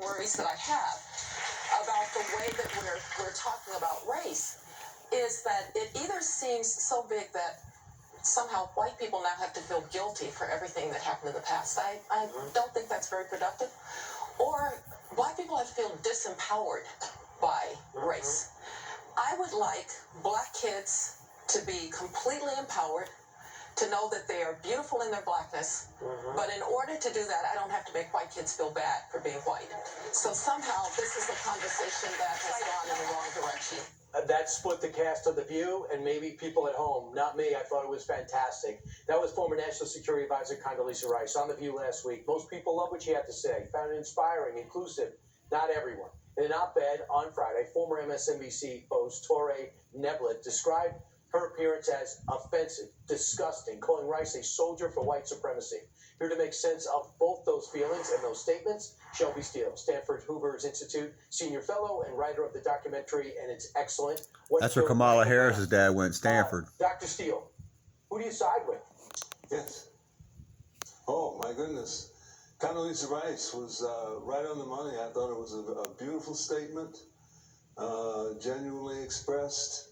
worries that I have about the way that we're talking about race is that it either seems so big that somehow white people now have to feel guilty for everything that happened in the past. I don't think that's very productive. Or black people have to feel disempowered by race. I would like black kids to be completely empowered, to know that they are beautiful in their blackness, but in order to do that, I don't have to make white kids feel bad for being white. So somehow this is a conversation that has gone in the wrong direction. That split the cast of The View, and maybe people at home, not me. I thought it was fantastic. That was former National Security Advisor Condoleezza Rice on The View last week. Most people love what she had to say, found it inspiring, inclusive. Not everyone. In an op-ed on Friday, former MSNBC host TORRE NEVLIT described her appearance as offensive, disgusting, calling Rice a soldier for white supremacy. Here to make sense of both those feelings and those statements, Shelby Steele, Stanford Hoover's Institute senior fellow and writer of the documentary, and it's excellent. That's where Kamala Harris's dad went, Stanford. Dr. Steele, who do you side with? Yes. Oh, my goodness. Condoleezza Rice was right on the money. I thought it was a beautiful statement, genuinely expressed.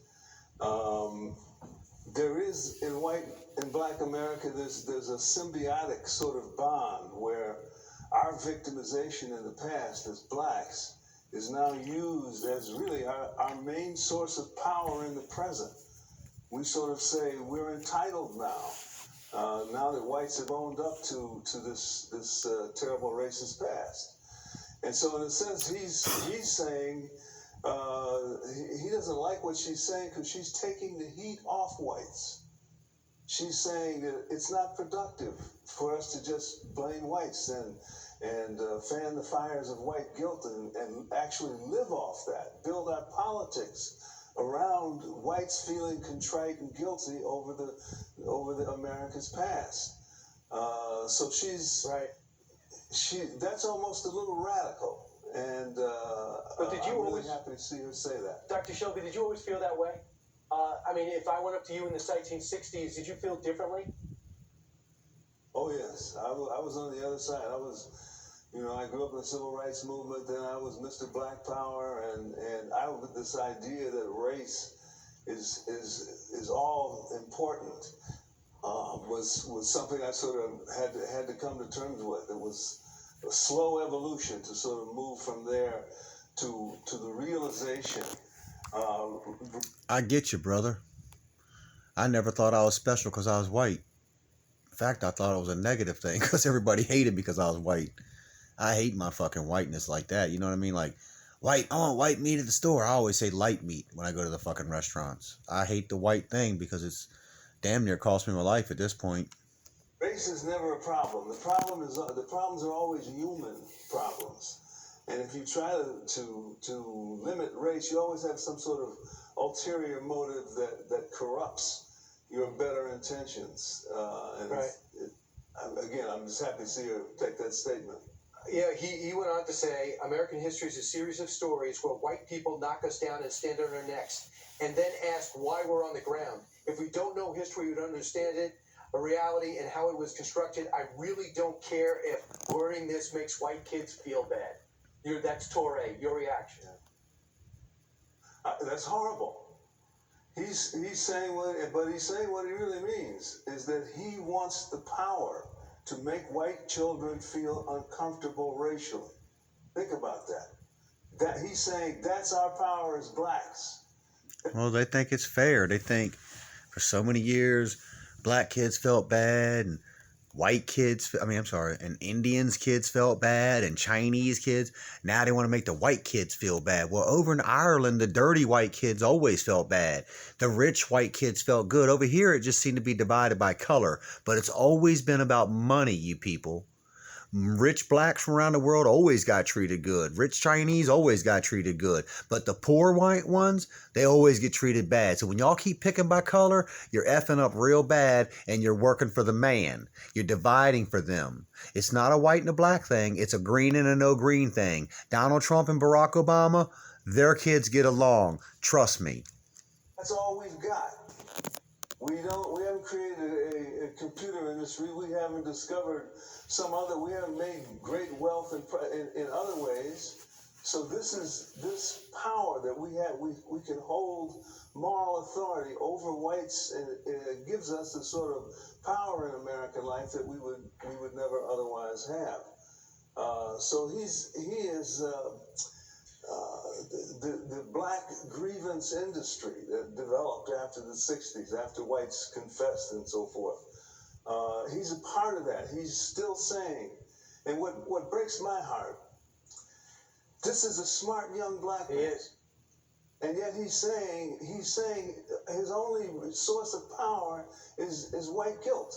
There is in black America, there's a symbiotic sort of bond where our victimization in the past as blacks is now used as really our main source of power in the present. We sort of say we're entitled now that whites have owned up to this terrible racist past. And so in a sense, he's saying he doesn't like what she's saying because she's taking the heat off whites. She's saying that it's not productive for us to just blame whites and fan the fires of white guilt and actually live off that, build our politics around whites feeling contrite and guilty over the America's past. So she's right. That's almost a little radical. And but did you I'm always, really happy to see her say that. Dr. Shelby, did you always feel that way? I mean, if I went up to you in the 1960s, did you feel differently? Oh, yes. I was on the other side. I grew up in the civil rights movement, then I was Mr. Black Power, and I with this idea that race is all important was something I sort of had to come to terms with. It was a slow evolution to sort of move from there to the realization. I get you, brother. I never thought I was special because I was white. In fact, I thought it was a negative thing because everybody hated me because I was white. I hate my fucking whiteness like that. You know what I mean? Like, white, I want white meat at the store. I always say light meat when I go to the fucking restaurants. I hate the white thing because it's damn near cost me my life at this point. Race is never a problem. The problems are always human problems. And if you try to limit race, you always have some sort of ulterior motive that corrupts your better intentions. Right. Again, I'm just happy to see her take that statement. Yeah, he went on to say, American history is a series of stories where white people knock us down and stand on our necks, and then ask why we're on the ground. If we don't know history, we don't understand it, a reality, and how it was constructed. I really don't care if learning this makes white kids feel bad. That's TORRE. Your reaction? That's horrible. He's saying what he really means is that he wants the power to make white children feel uncomfortable racially. Think about that. That he's saying that's our power as blacks. Well, they think it's fair. They think for so many years, black kids felt bad, and white kids, and Indians kids felt bad, and Chinese kids. Now they want to make the white kids feel bad. Well, over in Ireland, the dirty white kids always felt bad. The rich white kids felt good. Over here, it just seemed to be divided by color. But it's always been about money, you people. Rich blacks from around the world always got treated good. Rich Chinese always got treated good. But the poor white ones, they always get treated bad. So when y'all keep picking by color, you're effing up real bad, and you're working for the man. You're dividing for them. It's not a white and a black thing. It's a green and a no green thing. Donald Trump and Barack Obama, their kids get along. Trust me. That's all we've got. We haven't created a computer industry. We haven't discovered we haven't made great wealth in other ways. So this power that we have, we can hold moral authority over whites, and it gives us the sort of power in American life that we would never otherwise have. So he is the black grievance industry that developed after the 60s, after whites confessed and so forth. He's a part of that. He's still saying, and what breaks my heart, this is a smart young black man. He is. And yet he's saying his only source of power is white guilt.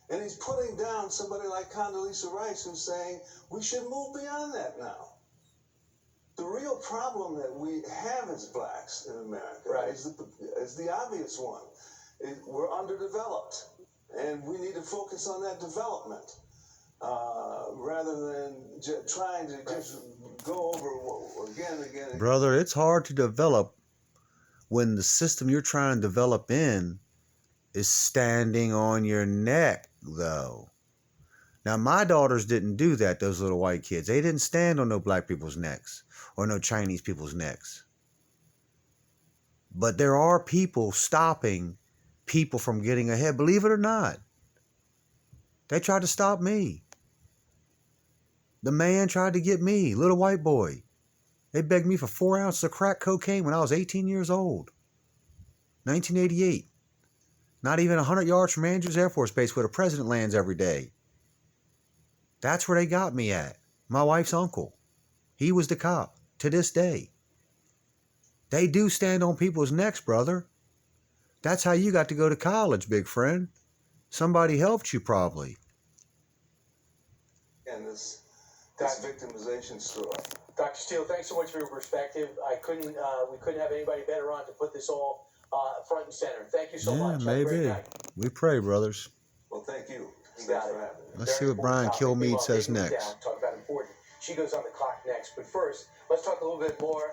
And he's putting down somebody like Condoleezza Rice, who's saying we should move beyond that now. The real problem that we have as blacks in America is the obvious one. We're underdeveloped, and we need to focus on that development rather than trying to just go over again and again. Brother, it's hard to develop when the system you're trying to develop in is standing on your neck, though. Now, my daughters didn't do that, those little white kids. They didn't stand on no black people's necks or no Chinese people's necks. But there are people stopping people from getting ahead, believe it or not. They tried to stop me. The man tried to get me, little white boy. They begged me for 4 ounces of crack cocaine when I was 18 years old. 1988. Not even 100 yards from Andrews Air Force Base where the president lands every day. That's where they got me at. My wife's uncle. He was the cop to this day. They do stand on people's necks, brother. That's how you got to go to college, big friend. Somebody helped you probably. And this victimization story. Dr. Steele, thanks so much for your perspective. We couldn't have anybody better on to put this all front and center. Thank you so much. Yeah, maybe. We pray, brothers. Well, thank you. You got it. Let's see what Brian Kilmeade says next. Talk about important. She goes on the clock next. But first, let's talk a little bit more